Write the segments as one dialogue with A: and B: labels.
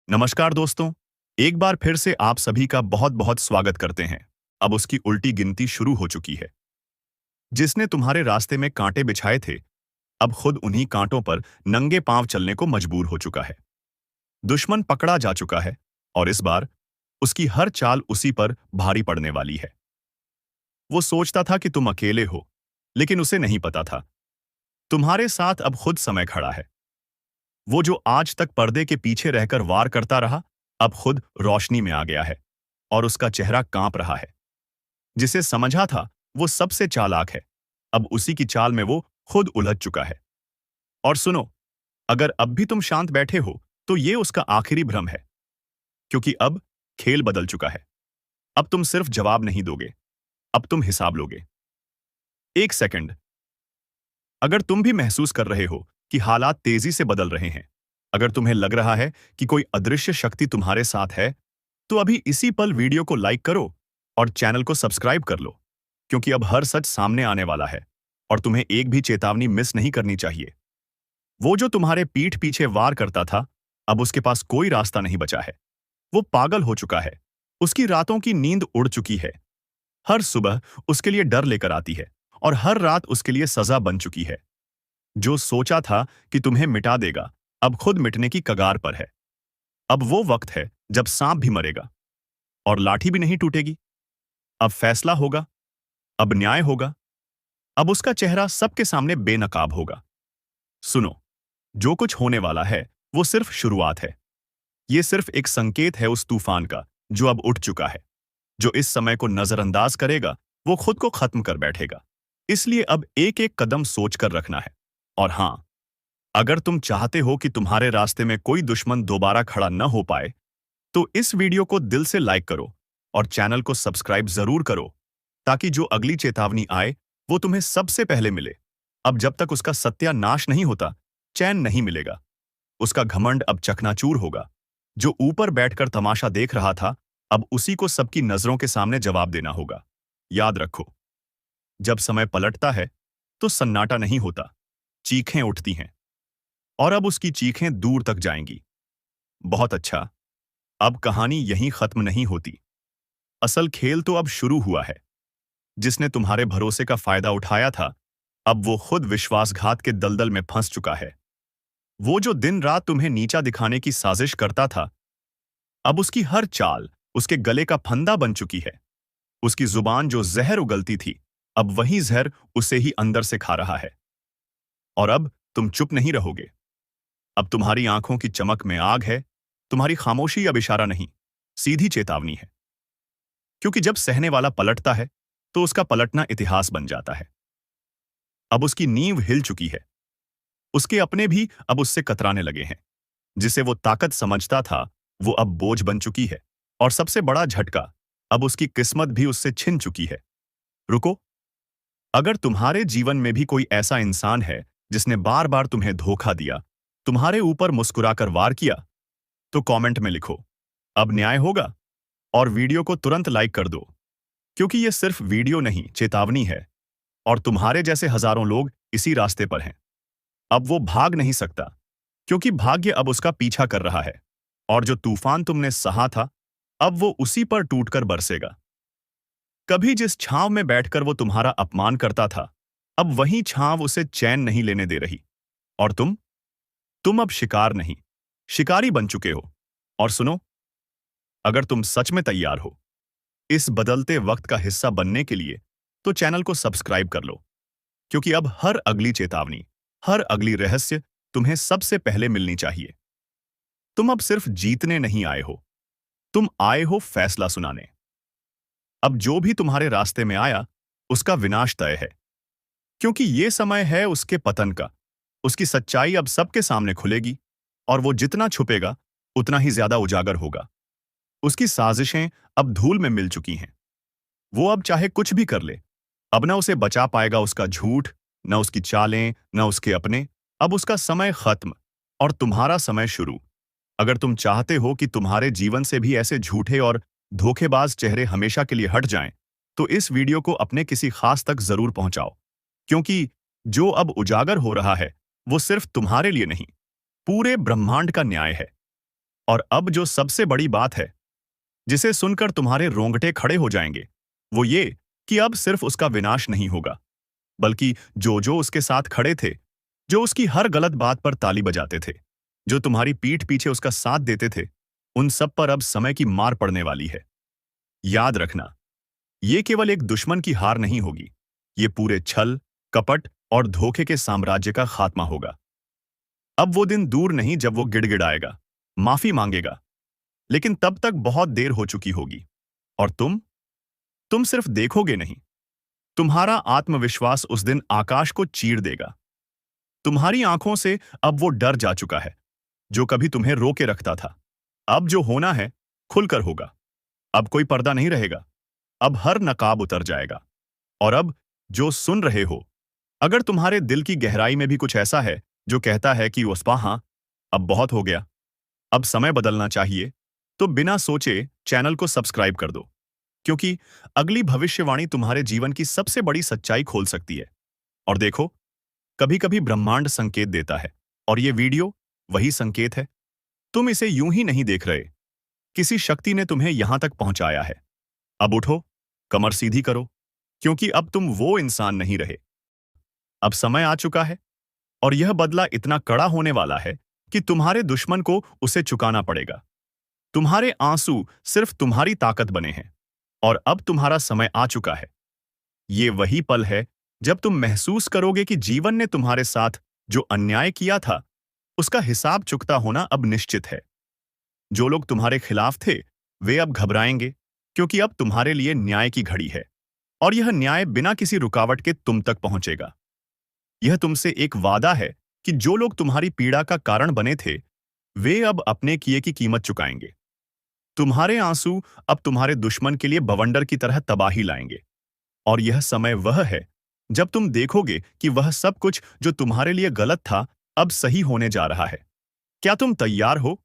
A: नमस्कार दोस्तों। एक बार फिर से आप सभी का बहुत बहुत स्वागत करते हैं। अब उसकी उल्टी गिनती शुरू हो चुकी है। जिसने तुम्हारे रास्ते में कांटे बिछाए थे, अब खुद उन्हीं कांटों पर नंगे पांव चलने को मजबूर हो चुका है। दुश्मन पकड़ा जा चुका है और इस बार उसकी हर चाल उसी पर भारी पड़ने वाली है। वो सोचता था कि तुम अकेले हो, लेकिन उसे नहीं पता था तुम्हारे साथ अब खुद समय खड़ा है। वो जो आज तक पर्दे के पीछे रहकर वार करता रहा, अब खुद रोशनी में आ गया है और उसका चेहरा कांप रहा है। जिसे समझा था वो सबसे चालाक है, अब उसी की चाल में वो खुद उलझ चुका है। और सुनो, अगर अब भी तुम शांत बैठे हो तो ये उसका आखिरी भ्रम है, क्योंकि अब खेल बदल चुका है। अब तुम सिर्फ जवाब नहीं दोगे, अब तुम हिसाब लोगे। एक सेकंड, अगर तुम भी महसूस कर रहे हो कि हालात तेजी से बदल रहे हैं, अगर तुम्हें लग रहा है कि कोई अदृश्य शक्ति तुम्हारे साथ है, तो अभी इसी पल वीडियो को लाइक करो और चैनल को सब्सक्राइब कर लो, क्योंकि अब हर सच सामने आने वाला है और तुम्हें एक भी चेतावनी मिस नहीं करनी चाहिए। वो जो तुम्हारे पीठ पीछे वार करता था, अब उसके पास कोई रास्ता नहीं बचा है। वो पागल हो चुका है, उसकी रातों की नींद उड़ चुकी है। हर सुबह उसके लिए डर लेकर आती है और हर रात उसके लिए सजा बन चुकी है। जो सोचा था कि तुम्हें मिटा देगा, अब खुद मिटने की कगार पर है। अब वो वक्त है जब सांप भी मरेगा और लाठी भी नहीं टूटेगी। अब फैसला होगा, अब न्याय होगा, अब उसका चेहरा सबके सामने बेनकाब होगा। सुनो, जो कुछ होने वाला है वो सिर्फ शुरुआत है। ये सिर्फ एक संकेत है उस तूफान का जो अब उठ चुका है। जो इस समय को नजरअंदाज करेगा वो खुद को खत्म कर बैठेगा। इसलिए अब एक एक कदम सोचकर रखना है। और हां, अगर तुम चाहते हो कि तुम्हारे रास्ते में कोई दुश्मन दोबारा खड़ा न हो पाए, तो इस वीडियो को दिल से लाइक करो और चैनल को सब्सक्राइब जरूर करो, ताकि जो अगली चेतावनी आए वो तुम्हें सबसे पहले मिले। अब जब तक उसका सत्यानाश नहीं होता, चैन नहीं मिलेगा। उसका घमंड अब चकनाचूर होगा। जो ऊपर बैठकर तमाशा देख रहा था, अब उसी को सबकी नजरों के सामने जवाब देना होगा। याद रखो, जब समय पलटता है तो सन्नाटा नहीं होता, चीखें उठती हैं। और अब उसकी चीखें दूर तक जाएंगी। बहुत अच्छा, अब कहानी यहीं खत्म नहीं होती। असल खेल तो अब शुरू हुआ है। जिसने तुम्हारे भरोसे का फायदा उठाया था, अब वो खुद विश्वासघात के दलदल में फंस चुका है। वो जो दिन रात तुम्हें नीचा दिखाने की साजिश करता था, अब उसकी हर चाल उसके गले का फंदा बन चुकी है। उसकी जुबान जो जहर उगलती थी, अब वही जहर उसे ही अंदर से खा रहा है। और अब तुम चुप नहीं रहोगे। अब तुम्हारी आंखों की चमक में आग है। तुम्हारी खामोशी अब इशारा नहीं, सीधी चेतावनी है। क्योंकि जब सहने वाला पलटता है तो उसका पलटना इतिहास बन जाता है। अब उसकी नींव हिल चुकी है। उसके अपने भी अब उससे कतराने लगे हैं। जिसे वो ताकत समझता था, वो अब बोझ बन चुकी है। और सबसे बड़ा झटका, अब उसकी किस्मत भी उससे छिन चुकी है। रुको, अगर तुम्हारे जीवन में भी कोई ऐसा इंसान है जिसने बार बार तुम्हें धोखा दिया, तुम्हारे ऊपर मुस्कुराकर वार किया, तो कमेंट में लिखो, अब न्याय होगा। और वीडियो को तुरंत लाइक कर दो, क्योंकि ये सिर्फ वीडियो नहीं, चेतावनी है। और तुम्हारे जैसे हजारों लोग इसी रास्ते पर हैं। अब वो भाग नहीं सकता, क्योंकि भाग्य अब उसका पीछा कर रहा है। और जो तूफान तुमने सहा था, अब वो उसी पर टूटकर बरसेगा। कभी जिस छांव में बैठकर वो तुम्हारा अपमान करता था, अब वही छांव उसे चैन नहीं लेने दे रही। और तुम अब शिकार नहीं, शिकारी बन चुके हो। और सुनो, अगर तुम सच में तैयार हो इस बदलते वक्त का हिस्सा बनने के लिए, तो चैनल को सब्सक्राइब कर लो, क्योंकि अब हर अगली चेतावनी, हर अगली रहस्य तुम्हें सबसे पहले मिलनी चाहिए। तुम अब सिर्फ जीतने नहीं आए हो, तुम आए हो फैसला सुनाने। अब जो भी तुम्हारे रास्ते में आया, उसका विनाश तय है, क्योंकि ये समय है उसके पतन का। उसकी सच्चाई अब सबके सामने खुलेगी, और वो जितना छुपेगा उतना ही ज्यादा उजागर होगा। उसकी साजिशें अब धूल में मिल चुकी हैं। वो अब चाहे कुछ भी कर ले, अब न उसे बचा पाएगा उसका झूठ, न उसकी चालें, न उसके अपने। अब उसका समय खत्म और तुम्हारा समय शुरू। अगर तुम चाहते हो कि तुम्हारे जीवन से भी ऐसे झूठे और धोखेबाज चेहरे हमेशा के लिए हट जाएं, तो इस वीडियो को अपने किसी खास तक जरूर पहुंचाओ, क्योंकि जो अब उजागर हो रहा है वो सिर्फ तुम्हारे लिए नहीं, पूरे ब्रह्मांड का न्याय है। और अब जो सबसे बड़ी बात है, जिसे सुनकर तुम्हारे रोंगटे खड़े हो जाएंगे, वो ये कि अब सिर्फ उसका विनाश नहीं होगा, बल्कि जो जो उसके साथ खड़े थे, जो उसकी हर गलत बात पर ताली बजाते थे, जो तुम्हारी पीठ पीछे उसका साथ देते थे, उन सब पर अब समय की मार पड़ने वाली है। याद रखना, ये केवल एक दुश्मन की हार नहीं होगी, ये पूरे छल, कपट और धोखे के साम्राज्य का खात्मा होगा। अब वो दिन दूर नहीं जब वो गिड़गिड़ाएगा, माफी मांगेगा, लेकिन तब तक बहुत देर हो चुकी होगी। और तुम सिर्फ देखोगे नहीं, तुम्हारा आत्मविश्वास उस दिन आकाश को चीर देगा। तुम्हारी आंखों से अब वो डर जा चुका है, जो कभी तुम्हें रोके रखता था। अब जो होना है, खुलकर होगा। अब कोई पर्दा नहीं रहेगा, अब हर नकाब उतर जाएगा। और अब जो सुन रहे हो, अगर तुम्हारे दिल की गहराई में भी कुछ ऐसा है जो कहता है कि उस्पा हाँ, अब बहुत हो गया, अब समय बदलना चाहिए, तो बिना सोचे चैनल को सब्सक्राइब कर दो, क्योंकि अगली भविष्यवाणी तुम्हारे जीवन की सबसे बड़ी सच्चाई खोल सकती है। और देखो, कभी कभी ब्रह्मांड संकेत देता है, और ये वीडियो वही संकेत है। तुम इसे यूं ही नहीं देख रहे, किसी शक्ति ने तुम्हें यहां तक पहुंचाया है। अब उठो, कमर सीधी करो, क्योंकि अब तुम वो इंसान नहीं रहे। अब समय आ चुका है, और यह बदला इतना कड़ा होने वाला है कि तुम्हारे दुश्मन को उसे चुकाना पड़ेगा। तुम्हारे आंसू सिर्फ तुम्हारी ताकत बने हैं, और अब तुम्हारा समय आ चुका है। ये वही पल है जब तुम महसूस करोगे कि जीवन ने तुम्हारे साथ जो अन्याय किया था, उसका हिसाब चुकता होना अब निश्चित है। जो लोग तुम्हारे खिलाफ थे, वे अब घबराएंगे, क्योंकि अब तुम्हारे लिए न्याय की घड़ी है, और यह न्याय बिना किसी रुकावट के तुम तक पहुंचेगा। यह तुमसे एक वादा है कि जो लोग तुम्हारी पीड़ा का कारण बने थे, वे अब अपने किए की कीमत चुकाएंगे। तुम्हारे आंसू अब तुम्हारे दुश्मन के लिए बवंडर की तरह तबाही लाएंगे, और यह समय वह है जब तुम देखोगे कि वह सब कुछ जो तुम्हारे लिए गलत था, अब सही होने जा रहा है। क्या तुम तैयार हो?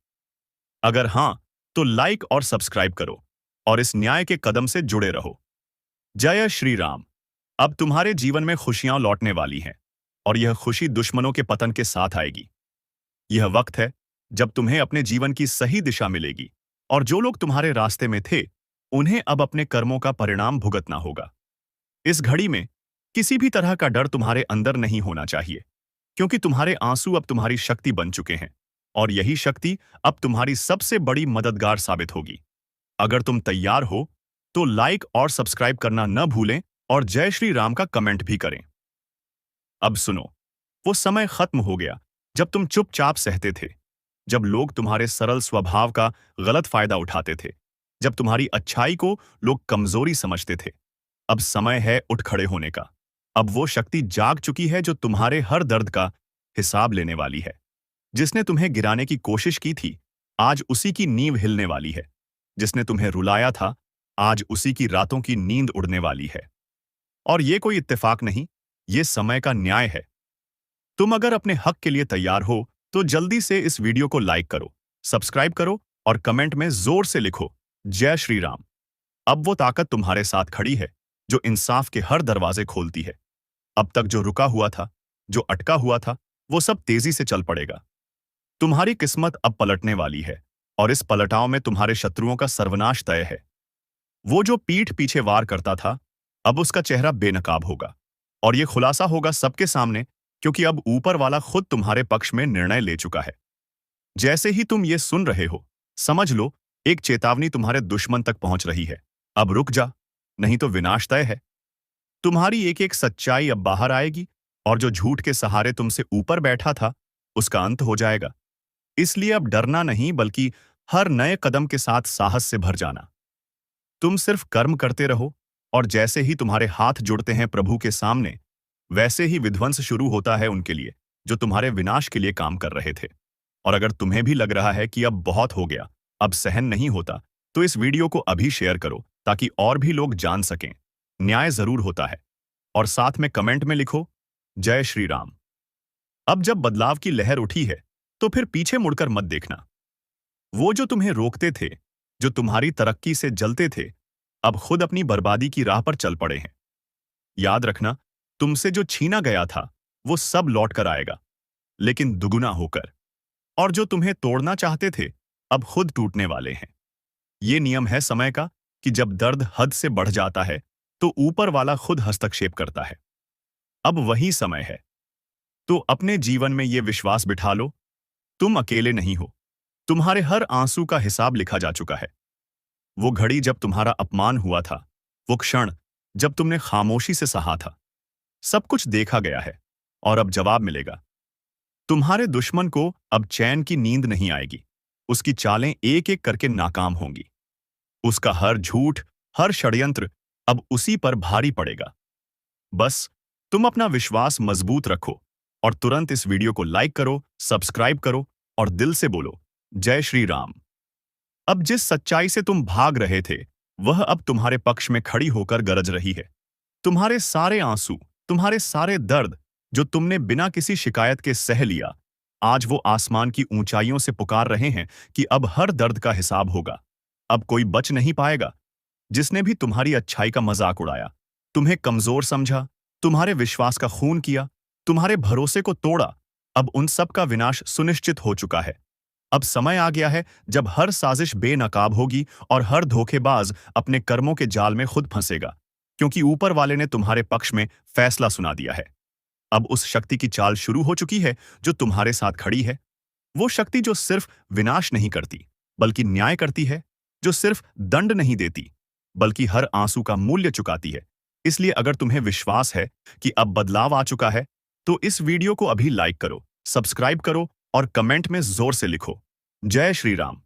A: अगर हां, तो लाइक और सब्सक्राइब करो, और इस न्याय के कदम से जुड़े रहो। जय श्री राम। अब तुम्हारे जीवन में खुशियां लौटने वाली हैं, और यह खुशी दुश्मनों के पतन के साथ आएगी। यह वक्त है जब तुम्हें अपने जीवन की सही दिशा मिलेगी, और जो लोग तुम्हारे रास्ते में थे, उन्हें अब अपने कर्मों का परिणाम भुगतना होगा। इस घड़ी में किसी भी तरह का डर तुम्हारे अंदर नहीं होना चाहिए, क्योंकि तुम्हारे आंसू अब तुम्हारी शक्ति बन चुके हैं, और यही शक्ति अब तुम्हारी सबसे बड़ी मददगार साबित होगी। अगर तुम तैयार हो, तो लाइक और सब्सक्राइब करना न भूलें, और जय श्री राम का कमेंट भी करें। अब सुनो, वो समय खत्म हो गया जब तुम चुपचाप सहते थे, जब लोग तुम्हारे सरल स्वभाव का गलत फायदा उठाते थे, जब तुम्हारी अच्छाई को लोग कमजोरी समझते थे। अब समय है उठ खड़े होने का। अब वो शक्ति जाग चुकी है जो तुम्हारे हर दर्द का हिसाब लेने वाली है। जिसने तुम्हें गिराने की कोशिश की थी, आज उसी की नींव हिलने वाली है। जिसने तुम्हें रुलाया था, आज उसी की रातों की नींद उड़ने वाली है। और ये कोई इत्तेफाक नहीं, ये समय का न्याय है। तुम अगर अपने हक के लिए तैयार हो, तो जल्दी से इस वीडियो को लाइक करो, सब्सक्राइब करो, और कमेंट में जोर से लिखो, जय श्री राम। अब वो ताकत तुम्हारे साथ खड़ी है, जो इंसाफ के हर दरवाजे खोलती है। अब तक जो रुका हुआ था, जो अटका हुआ था, वो सब तेजी से चल पड़ेगा। तुम्हारी किस्मत अब पलटने वाली है, और इस पलटाव में तुम्हारे शत्रुओं का सर्वनाश तय है। वो जो पीठ पीछे वार करता था, अब उसका चेहरा बेनकाब होगा, और ये खुलासा होगा सबके सामने, क्योंकि अब ऊपर वाला खुद तुम्हारे पक्ष में निर्णय ले चुका है। जैसे ही तुम ये सुन रहे हो, समझ लो एक चेतावनी तुम्हारे दुश्मन तक पहुंच रही है। अब रुक जा, नहीं तो विनाश तय है। तुम्हारी एक एक सच्चाई अब बाहर आएगी, और जो झूठ के सहारे तुमसे ऊपर बैठा था, उसका अंत हो जाएगा। इसलिए अब डरना नहीं, बल्कि हर नए कदम के साथ साहस से भर जाना। तुम सिर्फ कर्म करते रहो, और जैसे ही तुम्हारे हाथ जुड़ते हैं प्रभु के सामने, वैसे ही विध्वंस शुरू होता है उनके लिए, जो तुम्हारे विनाश के लिए काम कर रहे थे। और अगर तुम्हें भी लग रहा है कि अब बहुत हो गया, अब सहन नहीं होता, तो इस वीडियो को अभी शेयर करो, ताकि और भी लोग जान सकें न्याय जरूर होता है। और साथ में कमेंट में लिखो, जय श्री राम। अब जब बदलाव की लहर उठी है, तो फिर पीछे मुड़कर मत देखना। वो जो तुम्हें रोकते थे, जो तुम्हारी तरक्की से जलते थे, अब खुद अपनी बर्बादी की राह पर चल पड़े हैं। याद रखना, तुमसे जो छीना गया था, वो सब लौट कर आएगा, लेकिन दुगुना होकर। और जो तुम्हें तोड़ना चाहते थे, अब खुद टूटने वाले हैं। ये नियम है समय का कि जब दर्द हद से बढ़ जाता है तो ऊपर वाला खुद हस्तक्षेप करता है। अब वही समय है। तो अपने जीवन में ये विश्वास बिठा लो, तुम अकेले नहीं हो। तुम्हारे हर आंसू का हिसाब लिखा जा चुका है। वो घड़ी जब तुम्हारा अपमान हुआ था, वो क्षण जब तुमने खामोशी से सहा था, सब कुछ देखा गया है और अब जवाब मिलेगा। तुम्हारे दुश्मन को अब चैन की नींद नहीं आएगी। उसकी चालें एक एक करके नाकाम होंगी। उसका हर झूठ, हर षड्यंत्र अब उसी पर भारी पड़ेगा। बस तुम अपना विश्वास मजबूत रखो और तुरंत इस वीडियो को लाइक करो, सब्सक्राइब करो और दिल से बोलो, जय श्री राम। अब जिस सच्चाई से तुम भाग रहे थे, वह अब तुम्हारे पक्ष में खड़ी होकर गरज रही है। तुम्हारे सारे आंसू, तुम्हारे सारे दर्द जो तुमने बिना किसी शिकायत के सह लिया, आज वो आसमान की ऊंचाइयों से पुकार रहे हैं कि अब हर दर्द का हिसाब होगा। अब कोई बच नहीं पाएगा। जिसने भी तुम्हारी अच्छाई का मजाक उड़ाया, तुम्हें कमजोर समझा, तुम्हारे विश्वास का खून किया, तुम्हारे भरोसे को तोड़ा, अब उन सब का विनाश सुनिश्चित हो चुका है। अब समय आ गया है जब हर साजिश बेनकाब होगी और हर धोखेबाज अपने कर्मों के जाल में खुद फंसेगा, क्योंकि ऊपर वाले ने तुम्हारे पक्ष में फैसला सुना दिया है। अब उस शक्ति की चाल शुरू हो चुकी है जो तुम्हारे साथ खड़ी है। वो शक्ति जो सिर्फ विनाश नहीं करती, बल्कि न्याय करती है, जो सिर्फ दंड नहीं देती, बल्कि हर आंसू का मूल्य चुकाती है। इसलिए अगर तुम्हें विश्वास है कि अब बदलाव आ चुका है, तो इस वीडियो को अभी लाइक करो, सब्सक्राइब करो और कमेंट में जोर से लिखो, जय श्री राम।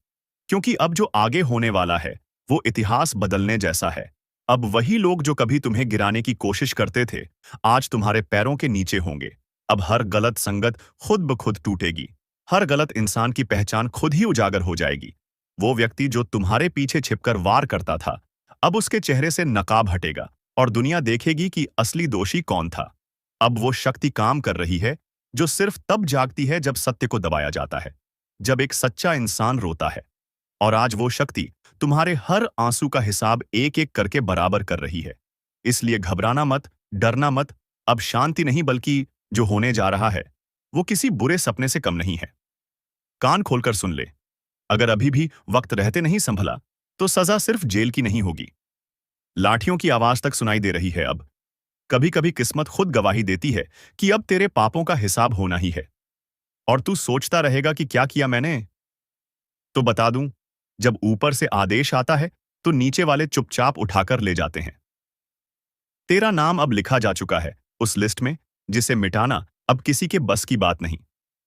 A: क्योंकि अब जो आगे होने वाला है, वो इतिहास बदलने जैसा है। अब वही लोग जो कभी तुम्हें गिराने की कोशिश करते थे, आज तुम्हारे पैरों के नीचे होंगे। अब हर गलत संगत खुद ब खुद टूटेगी। हर गलत इंसान की पहचान खुद ही उजागर हो जाएगी। वो व्यक्ति जो तुम्हारे पीछे छिपकर वार करता था, अब उसके चेहरे से नकाब हटेगा और दुनिया देखेगी कि असली दोषी कौन था। अब वो शक्ति काम कर रही है जो सिर्फ तब जागती है जब सत्य को दबाया जाता है, जब एक सच्चा इंसान रोता है। और आज वो शक्ति तुम्हारे हर आंसू का हिसाब एक एक करके बराबर कर रही है। इसलिए घबराना मत, डरना मत। अब शांति नहीं, बल्कि जो होने जा रहा है वो किसी बुरे सपने से कम नहीं है। कान खोलकर सुन ले। अगर अभी भी वक्त रहते नहीं संभला, तो सजा सिर्फ जेल की नहीं होगी। लाठियों की आवाज तक सुनाई दे रही है अब। कभी कभी किस्मत खुद गवाही देती है कि अब तेरे पापों का हिसाब होना ही है। और तू सोचता रहेगा कि क्या किया मैंने? तो बता दूं, जब ऊपर से आदेश आता है तो नीचे वाले चुपचाप उठाकर ले जाते हैं। तेरा नाम अब लिखा जा चुका है उस लिस्ट में जिसे मिटाना अब किसी के बस की बात नहीं।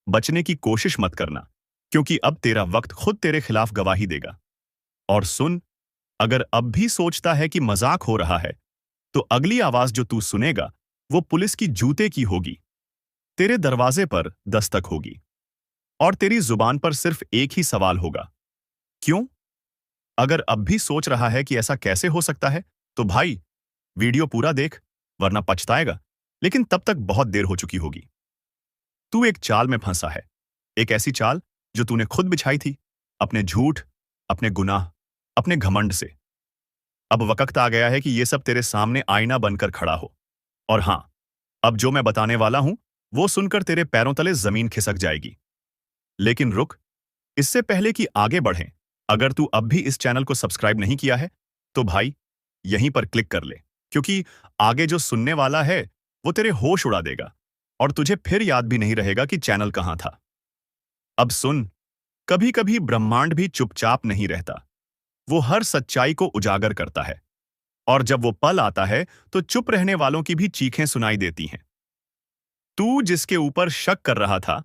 A: बचने की कोशिश मत करना, क्योंकि अब तेरा वक्त खुद तेरे खिलाफ गवाही देगा। और सुन, अगर अब भी सोचता है कि मजाक हो रहा है, तो अगली आवाज जो तू सुनेगा वो पुलिस की जूते की होगी। तेरे दरवाजे पर दस्तक होगी और तेरी जुबान पर सिर्फ एक ही सवाल होगा, क्यों? अगर अब भी सोच रहा है कि ऐसा कैसे हो सकता है, तो भाई वीडियो पूरा देख, वरना पछताएगा। लेकिन तब तक बहुत देर हो चुकी होगी। तू एक चाल में फंसा है, एक ऐसी चाल जो तूने खुद बिछाई थी, अपने झूठ, अपने गुनाह, अपने घमंड से। अब वक्त आ गया है कि ये सब तेरे सामने आईना बनकर खड़ा हो। और हां, अब जो मैं बताने वाला हूं वो सुनकर तेरे पैरों तले जमीन खिसक जाएगी। लेकिन रुक, इससे पहले कि आगे बढ़ें, अगर तू अब भी इस चैनल को सब्सक्राइब नहीं किया है, तो भाई यहीं पर क्लिक कर ले, क्योंकि आगे जो सुनने वाला है वो तेरे होश उड़ा देगा और तुझे फिर याद भी नहीं रहेगा कि चैनल कहां था। अब सुन, कभी कभी ब्रह्मांड भी चुपचाप नहीं रहता। वो हर सच्चाई को उजागर करता है। और जब वो पल आता है तो चुप रहने वालों की भी चीखें सुनाई देती हैं। तू जिसके ऊपर शक कर रहा था,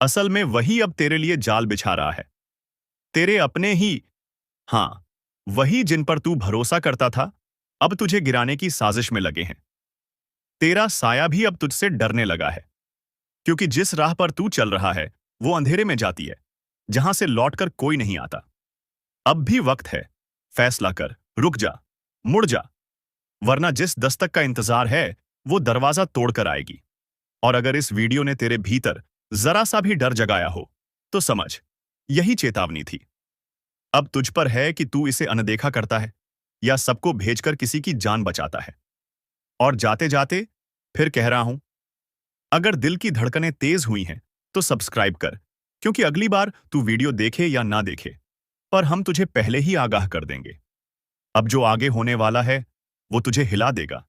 A: असल में वही अब तेरे लिए जाल बिछा रहा है। तेरे अपने ही, हां, वही जिन पर तू भरोसा करता था, अब तुझे गिराने की साजिश में लगे हैं। तेरा साया भी अब तुझसे डरने लगा है, क्योंकि जिस राह पर तू चल रहा है वो अंधेरे में जाती है, जहां से लौटकर कोई नहीं आता। अब भी वक्त है, फैसला कर, रुक जा, मुड़ जा, वरना जिस दस्तक का इंतजार है वो दरवाजा तोड़कर आएगी। और अगर इस वीडियो ने तेरे भीतर जरा सा भी डर जगाया हो, तो समझ, यही चेतावनी थी। अब तुझ पर है कि तू इसे अनदेखा करता है या सबको भेजकर किसी की जान बचाता है। और जाते जाते फिर कह रहा हूं, अगर दिल की धड़कनें तेज हुई हैं तो सब्सक्राइब कर, क्योंकि अगली बार तू वीडियो देखे या ना देखे, पर हम तुझे पहले ही आगाह कर देंगे। अब जो आगे होने वाला है वो तुझे हिला देगा।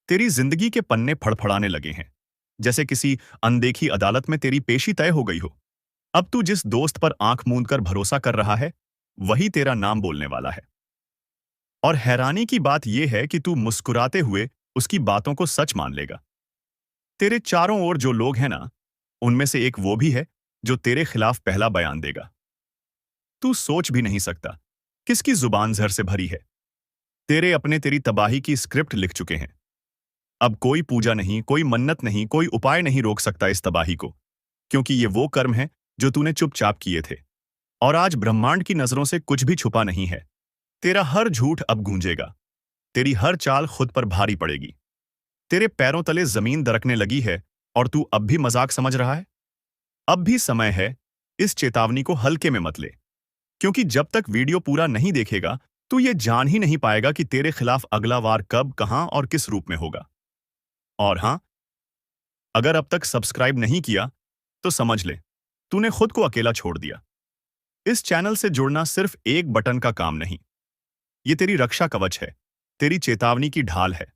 A: तेरी जिंदगी के पन्ने फड़फड़ाने लगे हैं, जैसे किसी अनदेखी अदालत में तेरी पेशी तय हो गई हो। अब तू जिस दोस्त पर आंख मूंद कर भरोसा कर रहा है, वही तेरा नाम बोलने वाला है। और हैरानी की बात यह है कि तू मुस्कुराते हुए उसकी बातों को सच मान लेगा। तेरे चारों ओर जो लोग हैं ना, उनमें से एक वो भी है जो तेरे खिलाफ पहला बयान देगा। तू सोच भी नहीं सकता किसकी जुबान जहर से भरी है। तेरे अपने तेरी तबाही की स्क्रिप्ट लिख चुके हैं। अब कोई पूजा नहीं, कोई मन्नत नहीं, कोई उपाय नहीं रोक सकता इस तबाही को, क्योंकि ये वो कर्म है जो तूने चुपचाप किए थे। और आज ब्रह्मांड की नजरों से कुछ भी छुपा नहीं है। तेरा हर झूठ अब गूंजेगा। तेरी हर चाल खुद पर भारी पड़ेगी। तेरे पैरों तले जमीन दरकने लगी है और तू अब भी मजाक समझ रहा है। अब भी समय है, इस चेतावनी को हल्के में मत ले, क्योंकि जब तक वीडियो पूरा नहीं देखेगा तू ये जान ही नहीं पाएगा कि तेरे खिलाफ अगला वार कब, कहां और किस रूप में होगा। और हां, अगर अब तक सब्सक्राइब नहीं किया तो समझ ले, तूने खुद को अकेला छोड़ दिया। इस चैनल से जुड़ना सिर्फ एक बटन का काम नहीं, ये तेरी रक्षा कवच है, तेरी चेतावनी की ढाल है।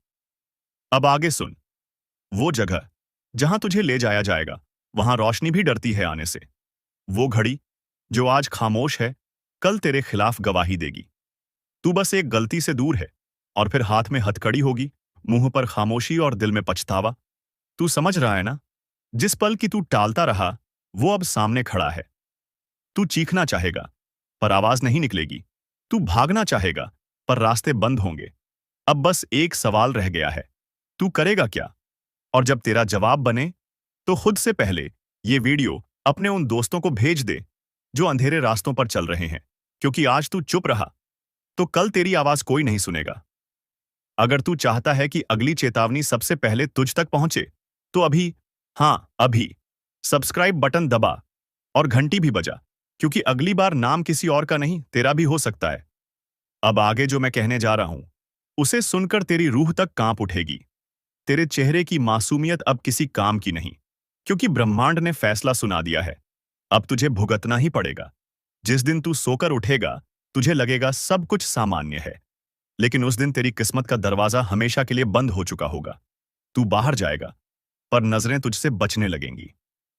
A: अब आगे सुन। वो जगह जहां तुझे ले जाया जाएगा, वहां रोशनी भी डरती है आने से। वो घड़ी जो आज खामोश है, कल तेरे खिलाफ गवाही देगी। तू बस एक गलती से दूर है और फिर हाथ में हथकड़ी होगी, मुंह पर खामोशी और दिल में पछतावा। तू समझ रहा है ना? जिस पल की तू टालता रहा, वो अब सामने खड़ा है। तू चीखना चाहेगा पर आवाज नहीं निकलेगी। तू भागना चाहेगा पर रास्ते बंद होंगे। अब बस एक सवाल रह गया है, तू करेगा क्या? और जब तेरा जवाब बने तो खुद से पहले ये वीडियो अपने उन दोस्तों को भेज दे जो अंधेरे रास्तों पर चल रहे हैं, क्योंकि आज तू चुप रहा तो कल तेरी आवाज कोई नहीं सुनेगा। अगर तू चाहता है कि अगली चेतावनी सबसे पहले तुझ तक पहुंचे, तो अभी, हां अभी, सब्सक्राइब बटन दबा और घंटी भी बजा, क्योंकि अगली बार नाम किसी और का नहीं, तेरा भी हो सकता है। अब आगे जो मैं कहने जा रहा हूं, उसे सुनकर तेरी रूह तक कांप उठेगी। तेरे चेहरे की मासूमियत अब किसी काम की नहीं, क्योंकि ब्रह्मांड ने फैसला सुना दिया है। अब तुझे भुगतना ही पड़ेगा। जिस दिन तू सोकर उठेगा, तुझे लगेगा सब कुछ सामान्य है, लेकिन उस दिन तेरी किस्मत का दरवाजा हमेशा के लिए बंद हो चुका होगा। तू बाहर जाएगा, पर नजरें तुझसे बचने लगेंगी।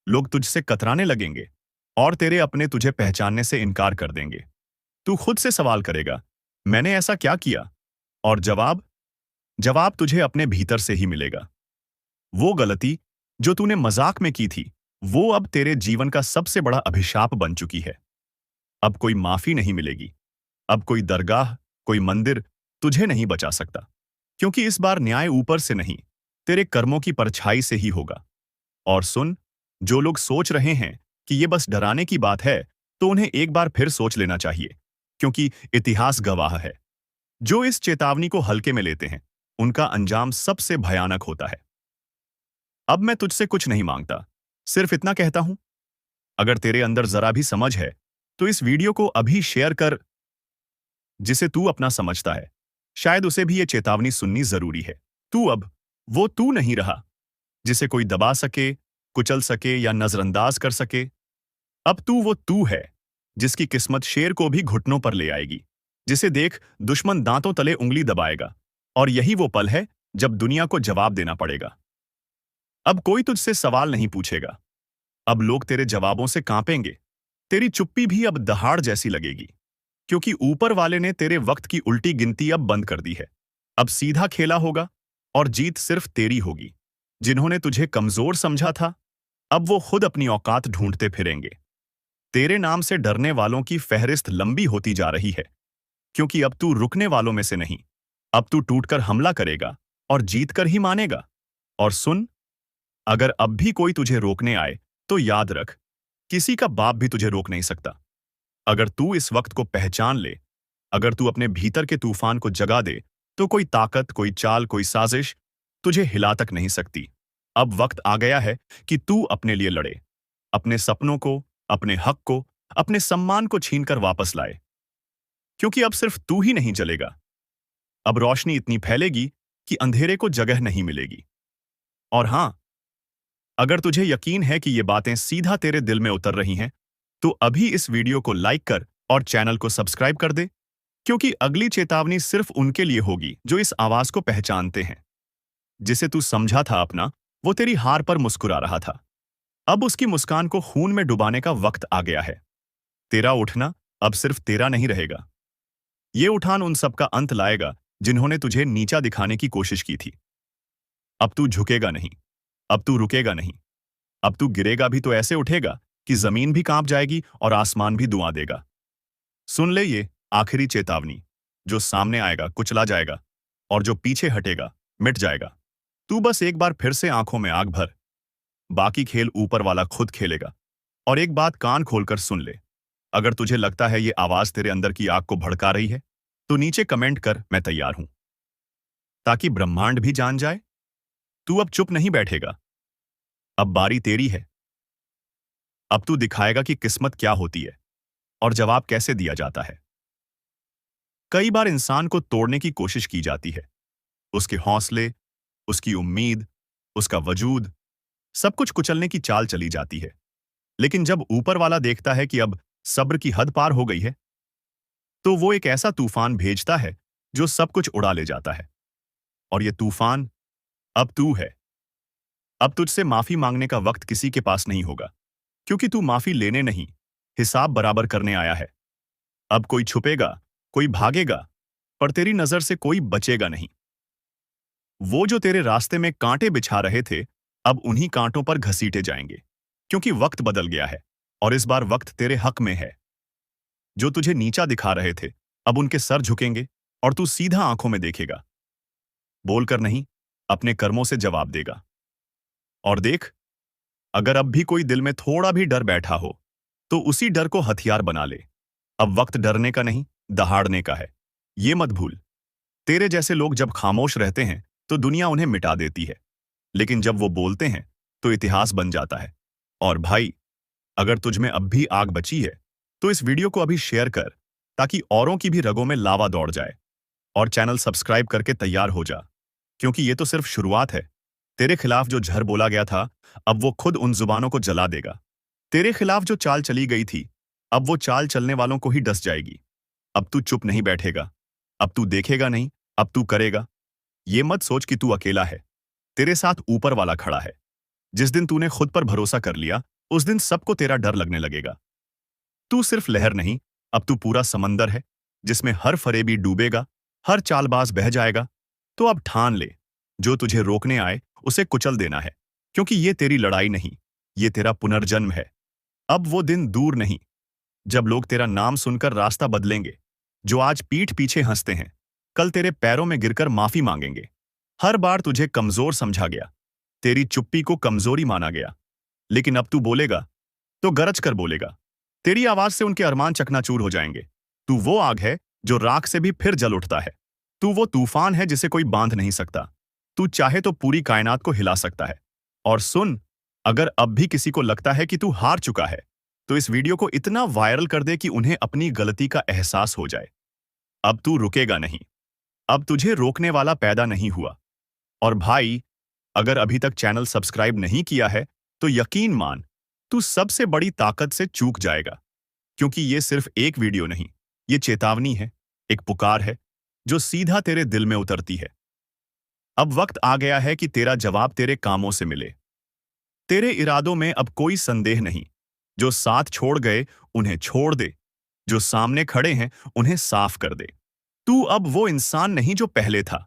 A: लोग तुझसे कतराने लगेंगे और तेरे अपने तुझे पहचानने से इनकार कर देंगे। तू खुद से सवाल करेगा, मैंने ऐसा क्या किया? और जवाब जवाब तुझे अपने भीतर से ही मिलेगा। वो गलती जो तूने मजाक में की थी, वो अब तेरे जीवन का सबसे बड़ा अभिशाप बन चुकी है। अब कोई माफी नहीं मिलेगी। अब कोई दरगाह, कोई मंदिर तुझे नहीं बचा सकता, क्योंकि इस बार न्याय ऊपर से नहीं, तेरे कर्मों की परछाई से ही होगा। और सुन, जो लोग सोच रहे हैं कि ये बस डराने की बात है, तो उन्हें एक बार फिर सोच लेना चाहिए, क्योंकि इतिहास गवाह है, जो इस चेतावनी को हल्के में लेते हैं, उनका अंजाम सबसे भयानक होता है। अब मैं तुझसे कुछ नहीं मांगता, सिर्फ इतना कहता हूं, अगर तेरे अंदर जरा भी समझ है, तो इस वीडियो को अभी शेयर कर। जिसे तू अपना समझता है, शायद उसे भी ये चेतावनी सुननी जरूरी है। तू अब वो तू नहीं रहा जिसे कोई दबा सके, कुचल सके या नजरअंदाज कर सके। अब तू वो तू है जिसकी किस्मत शेर को भी घुटनों पर ले आएगी, जिसे देख दुश्मन दांतों तले उंगली दबाएगा। और यही वो पल है जब दुनिया को जवाब देना पड़ेगा। अब कोई तुझसे सवाल नहीं पूछेगा। अब लोग तेरे जवाबों से कांपेंगे। तेरी चुप्पी भी अब दहाड़ जैसी लगेगी, क्योंकि ऊपर वाले ने तेरे वक्त की उल्टी गिनती अब बंद कर दी है। अब सीधा खेला होगा और जीत सिर्फ तेरी होगी। जिन्होंने तुझे कमजोर समझा था, अब वो खुद अपनी औकात ढूंढते फिरेंगे। तेरे नाम से डरने वालों की फहरिस्त लंबी होती जा रही है, क्योंकि अब तू रुकने वालों में से नहीं, अब तू टूटकर हमला करेगा और जीतकर ही मानेगा। और सुन, अगर अब भी कोई तुझे रोकने आए, तो याद रख, किसी का बाप भी तुझे रोक नहीं सकता। अगर तू इस वक्त को पहचान ले, अगर तू अपने भीतर के तूफान को जगा दे, तो कोई ताकत, कोई चाल, कोई साजिश तुझे हिला तक नहीं सकती। अब वक्त आ गया है कि तू अपने लिए लड़े, अपने सपनों को, अपने हक को, अपने सम्मान को छीनकर वापस लाए, क्योंकि अब सिर्फ तू ही नहीं जलेगा। अब रोशनी इतनी फैलेगी कि अंधेरे को जगह नहीं मिलेगी। और हां, अगर तुझे यकीन है कि ये बातें सीधा तेरे दिल में उतर रही हैं, तो अभी इस वीडियो को लाइक कर और चैनल को सब्सक्राइब कर दे, क्योंकि अगली चेतावनी सिर्फ उनके लिए होगी जो इस आवाज को पहचानते हैं। जिसे तू समझा था अपना, वो तेरी हार पर मुस्कुरा रहा था। अब उसकी मुस्कान को खून में डुबाने का वक्त आ गया है। तेरा उठना अब सिर्फ तेरा नहीं रहेगा। ये उठान उन सब का अंत लाएगा जिन्होंने तुझे नीचा दिखाने की कोशिश की थी। अब तू झुकेगा नहीं, अब तू रुकेगा नहीं, अब तू गिरेगा भी तो ऐसे उठेगा कि जमीन भी कांप जाएगी और आसमान भी दुआ देगा। सुन ले ये आखिरी चेतावनी, जो सामने आएगा कुचला जाएगा और जो पीछे हटेगा मिट जाएगा। तू बस एक बार फिर से आंखों में आग भर, बाकी खेल ऊपर वाला खुद खेलेगा। और एक बात कान खोलकर सुन ले, अगर तुझे लगता है ये आवाज तेरे अंदर की आग को भड़का रही है, तो नीचे कमेंट कर, मैं तैयार हूं, ताकि ब्रह्मांड भी जान जाए। तू अब चुप नहीं बैठेगा, अब बारी तेरी है। अब तू दिखाएगा कि किस्मत क्या होती है और जवाब कैसे दिया जाता है। कई बार इंसान को तोड़ने की कोशिश की जाती है, उसके हौसले, उसकी उम्मीद, उसका वजूद, सब कुछ कुचलने की चाल चली जाती है। लेकिन जब ऊपर वाला देखता है कि अब सब्र की हद पार हो गई है, तो वो एक ऐसा तूफान भेजता है जो सब कुछ उड़ा ले जाता है। और ये तूफान अब तू है। अब तुझसे माफी मांगने का वक्त किसी के पास नहीं होगा, क्योंकि तू माफी लेने नहीं, हिसाब बराबर करने आया है। अब कोई छुपेगा, कोई भागेगा, पर तेरी नजर से कोई बचेगा नहीं। वो जो तेरे रास्ते में कांटे बिछा रहे थे, अब उन्हीं कांटों पर घसीटे जाएंगे, क्योंकि वक्त बदल गया है और इस बार वक्त तेरे हक में है। जो तुझे नीचा दिखा रहे थे, अब उनके सर झुकेंगे और तू सीधा आंखों में देखेगा। बोलकर नहीं, अपने कर्मों से जवाब देगा। और देख, अगर अब भी कोई दिल में थोड़ा भी डर बैठा हो, तो उसी डर को हथियार बना ले। अब वक्त डरने का नहीं, दहाड़ने का है। ये मत भूल, तेरे जैसे लोग जब खामोश रहते हैं तो दुनिया उन्हें मिटा देती है, लेकिन जब वो बोलते हैं तो इतिहास बन जाता है। और भाई, अगर तुझ में अब भी आग बची है, तो इस वीडियो को अभी शेयर कर, ताकि औरों की भी रगों में लावा दौड़ जाए। और चैनल सब्सक्राइब करके तैयार हो जा, क्योंकि ये तो सिर्फ शुरुआत है। तेरे खिलाफ जो झर बोला गया था, अब वो खुद उन जुबानों को जला देगा। तेरे खिलाफ जो चाल चली गई थी, अब वो चाल चलने वालों को ही डस जाएगी। अब तू चुप नहीं बैठेगा, अब तू देखेगा नहीं, अब तू करेगा। ये मत सोच कि तू अकेला है, तेरे साथ ऊपर वाला खड़ा है। जिस दिन तूने खुद पर भरोसा कर लिया, उस दिन सबको तेरा डर लगने लगेगा। तू सिर्फ लहर नहीं, अब तू पूरा समंदर है, जिसमें हर फरेबी डूबेगा, हर चालबाज बह जाएगा। तो अब ठान ले, जो तुझे रोकने आए उसे कुचल देना है, क्योंकि ये तेरी लड़ाई नहीं, ये तेरा पुनर्जन्म है। अब वो दिन दूर नहीं, जब लोग तेरा नाम सुनकर रास्ता बदलेंगे। जो आज पीठ पीछे हंसते हैं, कल तेरे पैरों में गिरकर माफी मांगेंगे। हर बार तुझे कमजोर समझा गया, तेरी चुप्पी को कमजोरी माना गया, लेकिन अब तू बोलेगा तो गरज कर बोलेगा। तेरी आवाज से उनके अरमान चकनाचूर हो जाएंगे। तू वो आग है जो राख से भी फिर जल उठता है। तू वो तूफान है जिसे कोई बांध नहीं सकता। तू चाहे तो पूरी कायनात को हिला सकता है। और सुन, अगर अब भी किसी को लगता है कि तू हार चुका है, तो इस वीडियो को इतना वायरल कर दे कि उन्हें अपनी गलती का एहसास हो जाए। अब तू रुकेगा नहीं, अब तुझे रोकने वाला पैदा नहीं हुआ। और भाई, अगर अभी तक चैनल सब्सक्राइब नहीं किया है, तो यकीन मान, तू सबसे बड़ी ताकत से चूक जाएगा। क्योंकि ये सिर्फ एक वीडियो नहीं, ये चेतावनी है, एक पुकार है, जो सीधा तेरे दिल में उतरती है। अब वक्त आ गया है कि तेरा जवाब तेरे कामों से मिले। तेरे इरादों में अब कोई संदेह नहीं। जो साथ छोड़ गए, उन्हें छोड़ दे। जो सामने खड़े हैं, उन्हें साफ कर दे। तू अब वो इंसान नहीं जो पहले था।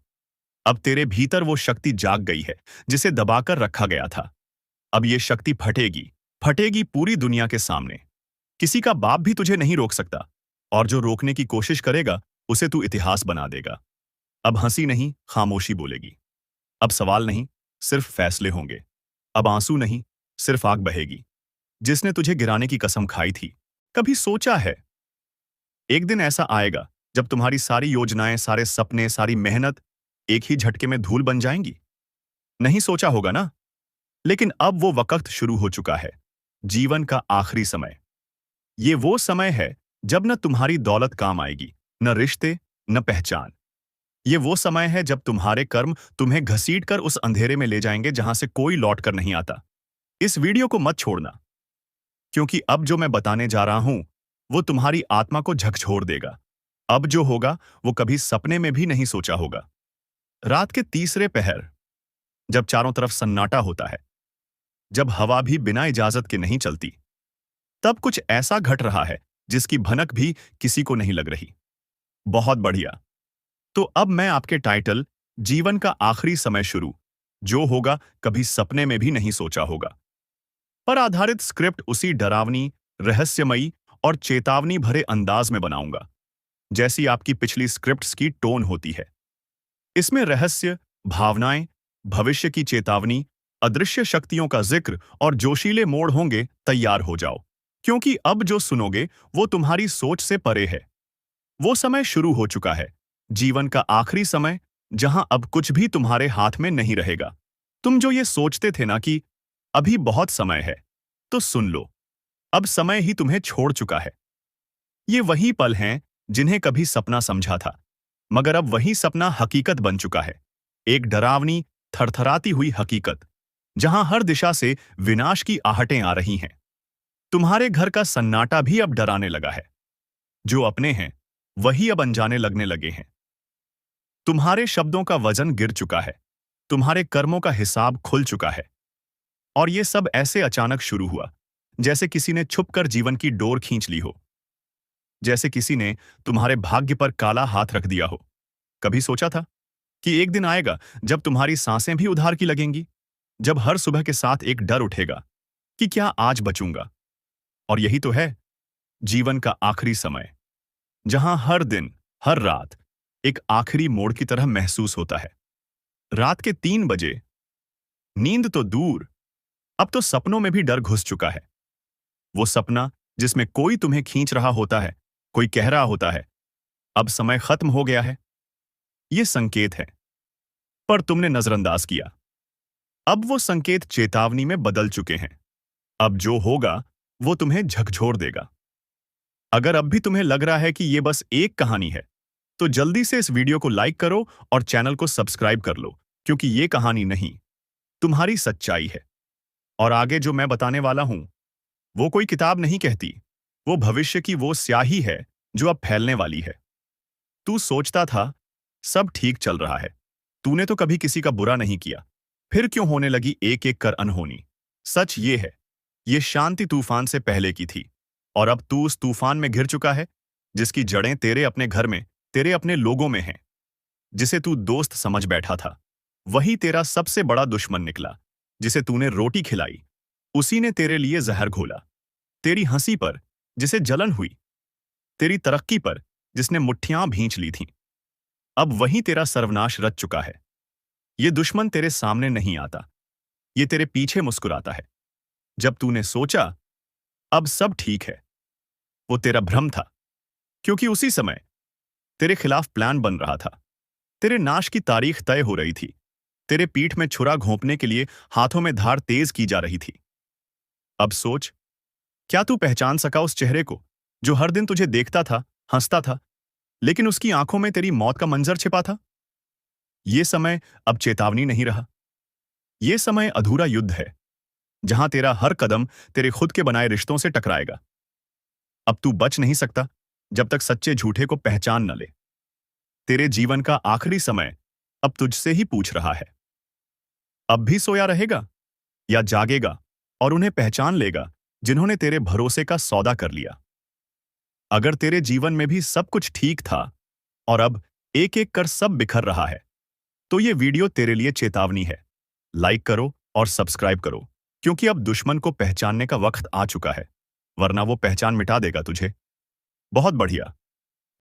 A: अब तेरे भीतर वो शक्ति जाग गई है, जिसे दबाकर रखा गया था। अब ये शक्ति फटेगी, फटेगी पूरी दुनिया के सामने। किसी का बाप भी तुझे नहीं रोक सकता, और जो रोकने की कोशिश करेगा, उसे तू इतिहास बना देगा। अब हंसी नहीं, खामोशी बोलेगी। अब सवाल नहीं, सिर्फ फैसले होंगे। अब आंसू नहीं, सिर्फ आग बहेगी। जिसने तुझे गिराने की कसम खाई थी, कभी सोचा है एक दिन ऐसा आएगा जब तुम्हारी सारी योजनाएं, सारे सपने, सारी मेहनत एक ही झटके में धूल बन जाएंगी? नहीं सोचा होगा ना? लेकिन अब वो वक्त शुरू हो चुका है, जीवन का आखिरी समय। ये वो समय है जब न तुम्हारी दौलत काम आएगी, न रिश्ते, न पहचान। ये वो समय है जब तुम्हारे कर्म तुम्हें घसीट कर उस अंधेरे में ले जाएंगे जहां से कोई लौट कर नहीं आता। इस वीडियो को मत छोड़ना, क्योंकि अब जो मैं बताने जा रहा हूं, वो तुम्हारी आत्मा को झकझोर देगा। अब जो होगा वो कभी सपने में भी नहीं सोचा होगा। रात के तीसरे पहर, जब चारों तरफ सन्नाटा होता है, जब हवा भी बिना इजाजत के नहीं चलती, तब कुछ ऐसा घट रहा है जिसकी भनक भी किसी को नहीं लग रही। बहुत बढ़िया। तो अब मैं आपके टाइटल, जीवन का आखिरी समय शुरू, जो होगा कभी सपने में भी नहीं सोचा होगा, पर आधारित स्क्रिप्ट उसी डरावनी, रहस्यमयी और चेतावनी भरे अंदाज में बनाऊंगा जैसी आपकी पिछली स्क्रिप्ट्स की टोन होती है। इसमें रहस्य, भावनाएं, भविष्य की चेतावनी, अदृश्य शक्तियों का जिक्र और जोशीले मोड़ होंगे। तैयार हो जाओ, क्योंकि अब जो सुनोगे वो तुम्हारी सोच से परे है। वो समय शुरू हो चुका है, जीवन का आखिरी समय, जहां अब कुछ भी तुम्हारे हाथ में नहीं रहेगा। तुम जो ये सोचते थे ना कि अभी बहुत समय है, तो सुन लो, अब समय ही तुम्हें छोड़ चुका है। ये वही पल हैं जिन्हें कभी सपना समझा था, मगर अब वही सपना हकीकत बन चुका है। एक डरावनी, थरथराती हुई हकीकत, जहां हर दिशा से विनाश की आहटें आ रही हैं। तुम्हारे घर का सन्नाटा भी अब डराने लगा है। जो अपने हैं वही अब अनजाने लगने लगे हैं। तुम्हारे शब्दों का वजन गिर चुका है, तुम्हारे कर्मों का हिसाब खुल चुका है। और ये सब ऐसे अचानक शुरू हुआ, जैसे किसी ने छुपकर जीवन की डोर खींच ली हो, जैसे किसी ने तुम्हारे भाग्य पर काला हाथ रख दिया हो। कभी सोचा था कि एक दिन आएगा जब तुम्हारी सांसें भी उधार की लगेंगी, जब हर सुबह के साथ एक डर उठेगा कि क्या आज बचूंगा? और यही तो है जीवन का आखिरी समय, जहां हर दिन, हर रात एक आखिरी मोड़ की तरह महसूस होता है। रात के 3 बजे, नींद तो दूर, अब तो सपनों में भी डर घुस चुका है। वो सपना जिसमें कोई तुम्हें खींच रहा होता है, कोई कह रहा होता है, अब समय खत्म हो गया है। ये संकेत है, पर तुमने नजरअंदाज किया। अब वो संकेत चेतावनी में बदल चुके हैं। अब जो होगा वो तुम्हें झकझोर देगा। अगर अब भी तुम्हें लग रहा है कि ये बस एक कहानी है, तो जल्दी से इस वीडियो को लाइक करो और चैनल को सब्सक्राइब कर लो, क्योंकि ये कहानी नहीं, तुम्हारी सच्चाई है। और आगे जो मैं बताने वाला हूं, वो कोई किताब नहीं कहती, वो भविष्य की वो स्याही है जो अब फैलने वाली है। तू सोचता था सब ठीक चल रहा है, तूने तो कभी किसी का बुरा नहीं किया, फिर क्यों होने लगी एक एक कर अनहोनी? सच ये है, ये शांति तूफान से पहले की थी, और अब तू उस तूफान में घिर चुका है, जिसकी जड़ें तेरे अपने घर में, तेरे अपने लोगों में हैं। जिसे तू दोस्त समझ बैठा था, वही तेरा सबसे बड़ा दुश्मन निकला। जिसे तूने रोटी खिलाई, उसी ने तेरे लिए जहर घोला। तेरी हंसी पर जिसे जलन हुई, तेरी तरक्की पर जिसने मुट्ठियां भींच ली थीं, अब वही तेरा सर्वनाश रच चुका है। ये दुश्मन तेरे सामने नहीं आता, ये तेरे पीछे मुस्कुराता है। जब तूने सोचा अब सब ठीक है, वो तेरा भ्रम था, क्योंकि उसी समय तेरे खिलाफ प्लान बन रहा था। तेरे नाश की तारीख तय हो रही थी। तेरे पीठ में छुरा घोंपने के लिए हाथों में धार तेज की जा रही थी। अब सोच, क्या तू पहचान सका उस चेहरे को जो हर दिन तुझे देखता था, हंसता था, लेकिन उसकी आंखों में तेरी मौत का मंजर छिपा था? ये समय अब चेतावनी नहीं रहा। ये समय अधूरा युद्ध है, जहां तेरा हर कदम तेरे खुद के बनाए रिश्तों से टकराएगा। अब तू बच नहीं सकता जब तक सच्चे झूठे को पहचान न ले। तेरे जीवन का आखिरी समय अब तुझसे ही पूछ रहा है, अब भी सोया रहेगा या जागेगा और उन्हें पहचान लेगा जिन्होंने तेरे भरोसे का सौदा कर लिया? अगर तेरे जीवन में भी सब कुछ ठीक था और अब एक एक कर सब बिखर रहा है, तो ये वीडियो तेरे लिए चेतावनी है। लाइक करो और सब्सक्राइब करो, क्योंकि अब दुश्मन को पहचानने का वक्त आ चुका है, वरना वो पहचान मिटा देगा तुझे। बहुत बढ़िया।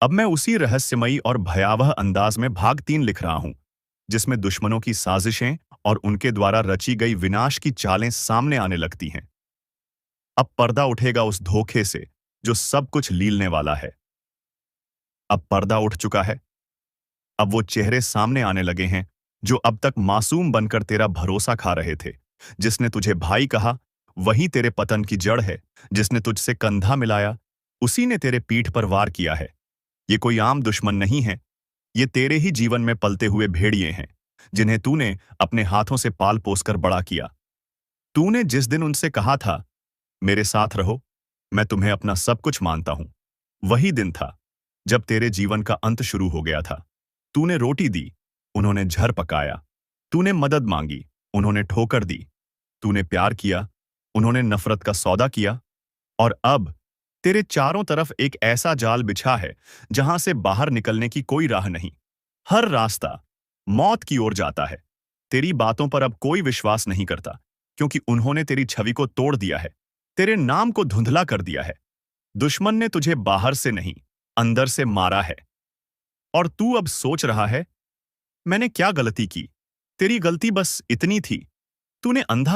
A: अब मैं उसी रहस्यमयी और भयावह अंदाज में भाग 3 लिख रहा हूं, जिसमें दुश्मनों की साजिशें और उनके द्वारा रची गई विनाश की चालें सामने आने लगती हैं। अब पर्दा उठेगा उस धोखे से जो सब कुछ लीलने वाला है। अब पर्दा उठ चुका है। अब वो चेहरे सामने आने लगे हैं जो अब तक मासूम बनकर तेरा भरोसा खा रहे थे। जिसने तुझे भाई कहा, वही तेरे पतन की जड़ है। जिसने तुझसे कंधा मिलाया, उसी ने तेरे पीठ पर वार किया है। ये कोई आम दुश्मन नहीं है, ये तेरे ही जीवन में पलते हुए भेड़िए हैं, जिन्हें तूने अपने हाथों से पाल पोसकर बड़ा किया। तूने जिस दिन उनसे कहा था, मेरे साथ रहो, मैं तुम्हें अपना सब कुछ मानता हूं। वही दिन था जब तेरे जीवन का अंत शुरू हो गया था। तूने रोटी दी, उन्होंने झर पकाया। तूने मदद मांगी, उन्होंने ठोकर दी। तूने प्यार किया, उन्होंने नफरत का सौदा किया। और अब तेरे चारों तरफ एक ऐसा जाल बिछा है जहां से बाहर निकलने की कोई राह नहीं। हर रास्ता मौत की ओर जाता है। तेरी बातों पर अब कोई विश्वास नहीं करता, क्योंकि उन्होंने तेरी छवि को तोड़ दिया है, तेरे नाम को धुंधला कर दिया है। दुश्मन ने तुझे बाहर से नहीं, अंदर से मारा है। और तू अब सोच रहा है, मैंने क्या गलती की? तेरी गलती बस इतनी थी, तूने अंधा